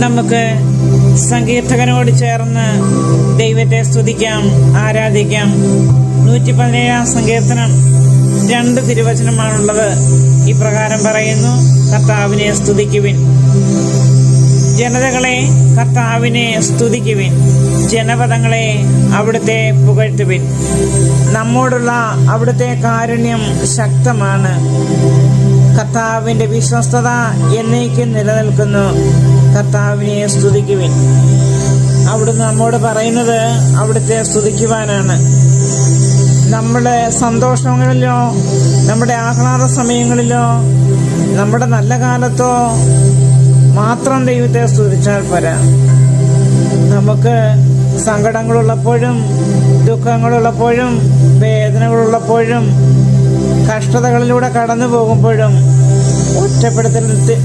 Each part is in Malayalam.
നമുക്ക് സങ്കീർത്തകനോട് ചേർന്ന് ദൈവത്തെ സ്തുതിക്കാം, ആരാധിക്കാം. 117 സങ്കീർത്തനം 2 തിരുവചനമാണുള്ളത്. ഇപ്രകാരം പറയുന്നു: കർത്താവിനെ സ്തുതിക്കുവിൻ, ജനതകളെ കർത്താവിനെ സ്തുതിക്കുവിൻ, ജനപദങ്ങളെ അവിടുത്തെ പുകഴ്ത്തുവിൻ. നമ്മോടുള്ള അവിടുത്തെ കാരുണ്യം ശക്തമാണ്. കർത്താവിന്റെ വിശ്വസ്തത എന്നേക്കും നിലനിൽക്കുന്നു. കർത്താവിനെ സ്തുതിക്കുവിൻ. അവിടുന്ന് നമ്മോട് പറയുന്നത് അവിടുത്തെ സ്തുതിക്കുവാനാണ്. നമ്മുടെ സന്തോഷങ്ങളിലോ, നമ്മുടെ ആഹ്ലാദ സമയങ്ങളിലോ, നമ്മുടെ നല്ല കാലത്തോ മാത്രം ദൈവത്തെ സ്തുതിച്ചാൽ പോരാ. നമുക്ക് സങ്കടങ്ങളുള്ളപ്പോഴും, ദുഃഖങ്ങളുള്ളപ്പോഴും, വേദനകളുള്ളപ്പോഴും, കഷ്ടതകളിലൂടെ കടന്നു പോകുമ്പോഴും,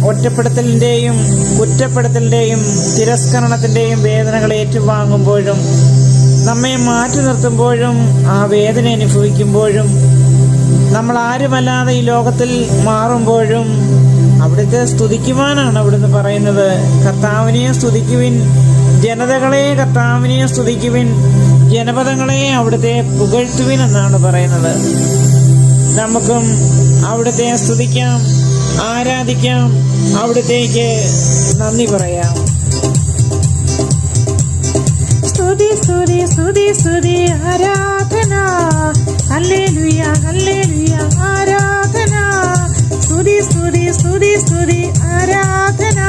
ഒറ്റപ്പെടുത്തലിന്റെയും കുറ്റപ്പെടുത്തലിന്റെയും തിരസ്കരണത്തിന്റെയും വേദനകൾ ഏറ്റുവാങ്ങുമ്പോഴും, നമ്മെ മാറ്റി നിർത്തുമ്പോഴും, ആ വേദന അനുഭവിക്കുമ്പോഴും, നമ്മൾ ആരുമല്ലാതെ ഈ ലോകത്തിൽ മാറുമ്പോഴും അവിടുത്തെ സ്തുതിക്കുവാനാണ് അവിടുന്ന് പറയുന്നത്. കർത്താവിനെ സ്തുതിക്കുവിൻ, ജനതകളെ കർത്താവിനെ സ്തുതിക്കുവിൻ, ജനപദങ്ങളെ അവിടുത്തെ പുകഴ്ത്തുവിൻ എന്നാണ് പറയുന്നത്. നമുക്കും അവിടുത്തെ സ്തുതിക്കാം, ആരാധിക്കാം, അവിടുത്തേക്ക് നന്ദി പറയാം. സ്തുതി സ്തുതി സ്തുതി സ്തുതി ആരാധന, ഹല്ലേലൂയ ഹല്ലേലൂയ ആരാധന. സ്തുതി സ്തുതി സ്തുതി സ്തുതി ആരാധന,